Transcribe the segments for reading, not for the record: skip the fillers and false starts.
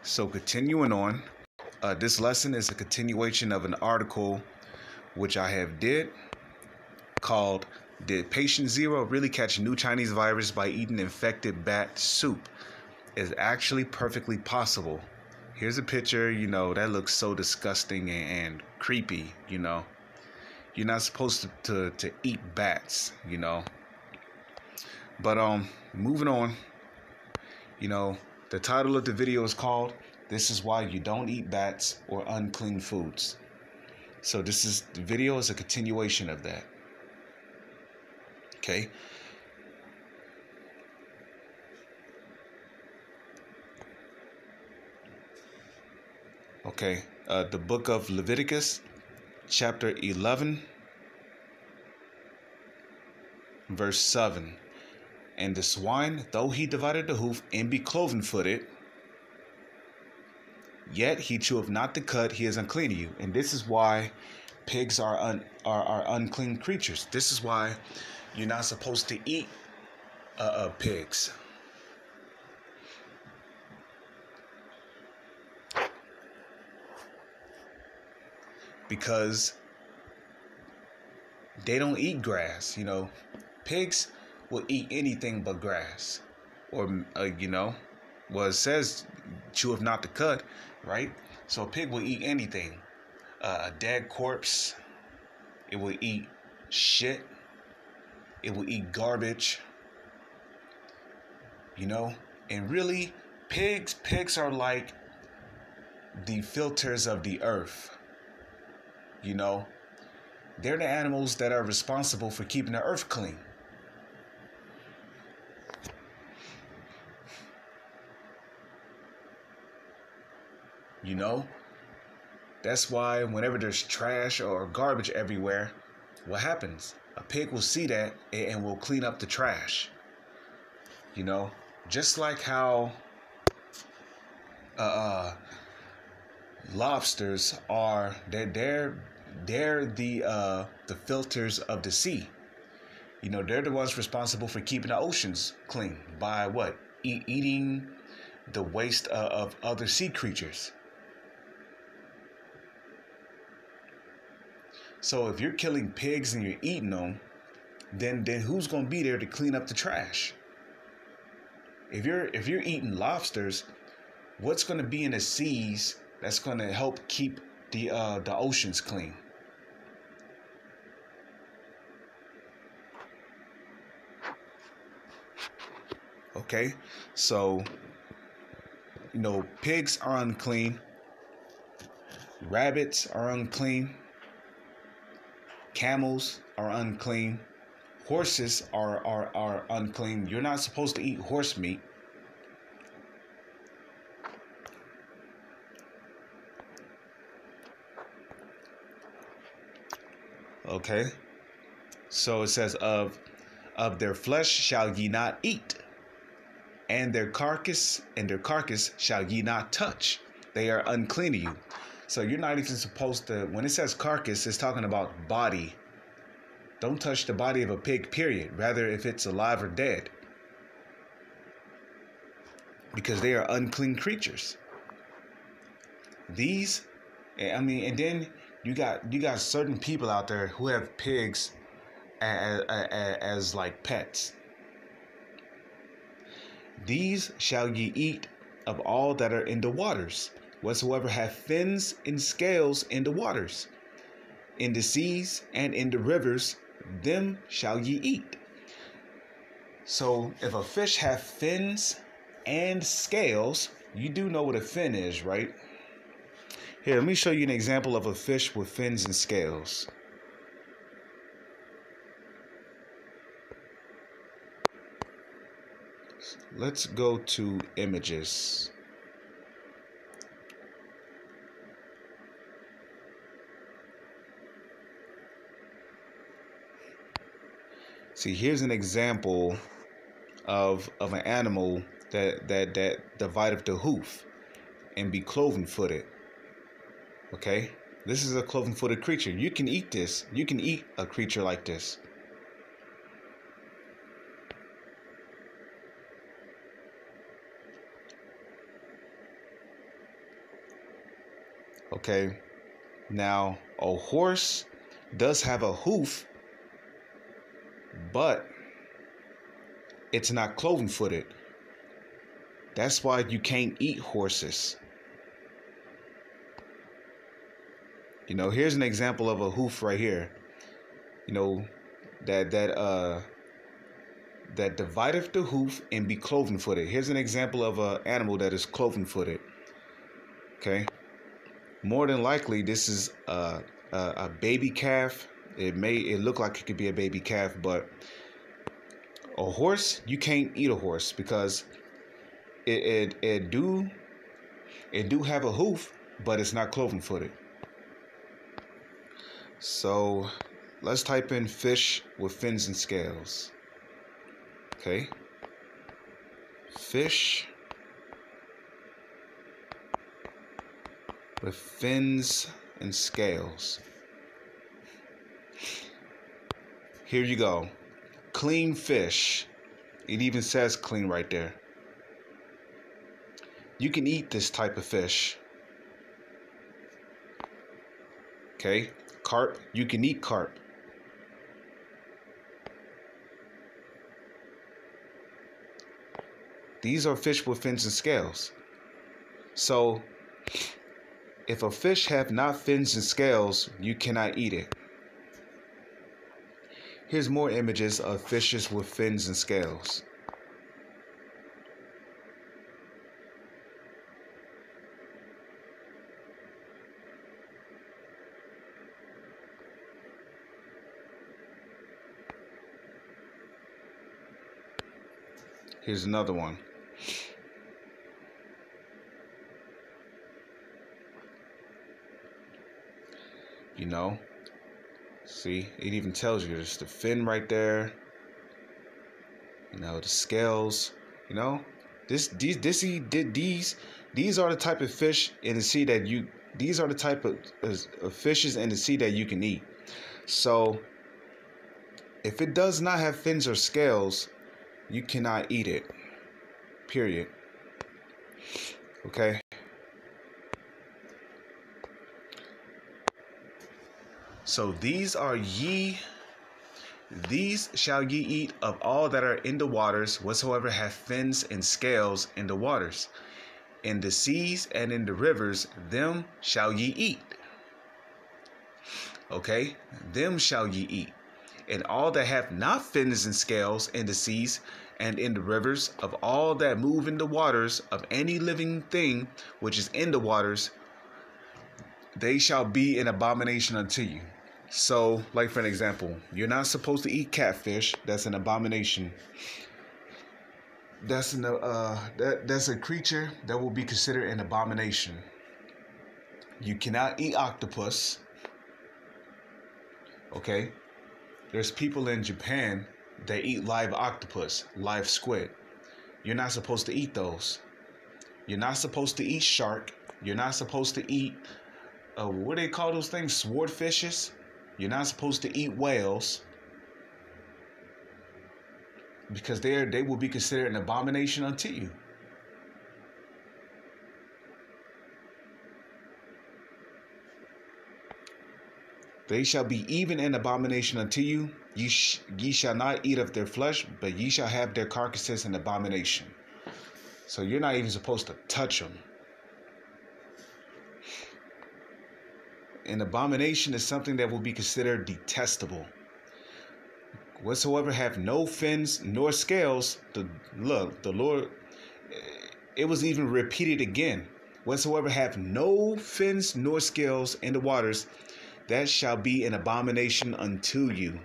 So continuing on, this lesson is a continuation of an article which I have did called "Did Patient Zero Really Catch New Chinese Virus by Eating Infected Bat Soup?" Is actually perfectly possible. Here's a picture, that looks so disgusting and creepy, You're not supposed to eat bats, But moving on, the title of the video is called "This is Why You Don't Eat Bats or Unclean Foods." So the video is a continuation of that. Okay. Okay. The book of Leviticus, chapter 11, verse 7. "And the swine, though he divided the hoof and be cloven-footed, yet he cheweth not the cud, he is unclean to you." And this is why pigs are unclean creatures. This is why you're not supposed to eat pigs. Because they don't eat grass, Pigs will eat anything but grass. Or, it says cheweth not the cud, right? So a pig will eat anything. A dead corpse. It will eat shit. It will eat garbage. And really, pigs are like the filters of the earth. They're the animals that are responsible for keeping the earth clean. That's why whenever there's trash or garbage everywhere, what happens? A pig will see that and will clean up the trash. Just like how lobsters are, they're the filters of the sea. They're the ones responsible for keeping the oceans clean by what? Eating the waste of other sea creatures. So if you're killing pigs and you're eating them, then who's going to be there to clean up the trash? If you're eating lobsters, what's going to be in the seas that's going to help keep the oceans clean? Okay, so pigs are unclean, rabbits are unclean, camels are unclean, horses are unclean. You're not supposed to eat horse meat. Okay, so it says of their flesh shall ye not eat, and their carcass shall ye not touch. They are unclean to you. So you're not even supposed to, when it says carcass, it's talking about body. Don't touch the body of a pig, period. Rather, if it's alive or dead. Because they are unclean creatures. And then you got certain people out there who have pigs as like pets. "These shall ye eat of all that are in the waters, whatsoever have fins and scales in the waters, in the seas and in the rivers, them shall ye eat." So if a fish have fins and scales, you do know what a fin is, right? Here, let me show you an example of a fish with fins and scales. Let's go to images. See, here's an example of an animal that divideth the hoof and be cloven-footed. Okay? This is a cloven-footed creature. You can eat this. You can eat a creature like this. Okay. Now, a horse does have a hoof, but it's not cloven footed. That's why you can't eat horses. Here's an example of a hoof right here. That divideth the hoof and be cloven footed. Here's an example of an animal that is cloven footed. Okay. More than likely, this is a baby calf. It look like it could be a baby calf, but a horse, you can't eat a horse because it do have a hoof, but it's not cloven footed. So let's type in fish with fins and scales. Okay. Fish with fins and scales. Here you go. Clean fish. It even says clean right there. You can eat this type of fish. Okay. Carp. You can eat carp. These are fish with fins and scales. So, if a fish have not fins and scales, you cannot eat it. Here's more images of fishes with fins and scales. Here's another one. See, it even tells you there's the fin right there. The scales. These are the type of fish in the sea that you. These are the type of fishes in the sea that you can eat. So, if it does not have fins or scales, you cannot eat it. Period. Okay. So these shall ye eat of all that are in the waters, whatsoever have fins and scales in the waters. In the seas and in the rivers, them shall ye eat. Okay? Them shall ye eat. And all that have not fins and scales in the seas and in the rivers, of all that move in the waters, of any living thing which is in the waters, they shall be an abomination unto you. So, like for an example, you're not supposed to eat catfish. That's an abomination. That's a creature that will be considered an abomination. You cannot eat octopus. Okay? There's people in Japan that eat live octopus, live squid. You're not supposed to eat those. You're not supposed to eat shark. You're not supposed to eat, what do they call those things? Swordfishes. You're not supposed to eat whales because they will be considered an abomination unto you. They shall be even an abomination unto you. Ye shall not eat of their flesh, but ye shall have their carcasses an abomination. So you're not even supposed to touch them. An abomination is something that will be considered detestable. Whatsoever have no fins nor scales, the Lord, it was even repeated again. Whatsoever have no fins nor scales in the waters, that shall be an abomination unto you.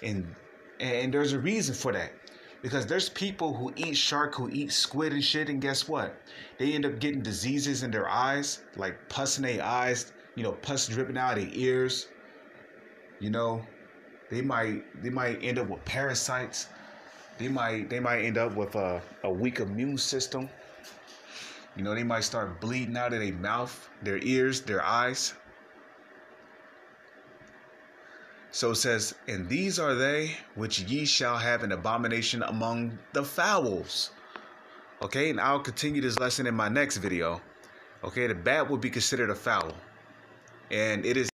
And there's a reason for that. Because there's people who eat shark, who eat squid and shit, and guess what? They end up getting diseases in their eyes, like pus in their eyes, pus dripping out of their ears. They might end up with parasites. They might end up with a weak immune system. They might start bleeding out of their mouth, their ears, their eyes. So it says, and these are they which ye shall have an abomination among the fowls. Okay, and I'll continue this lesson in my next video. Okay, the bat would be considered a foul, and it is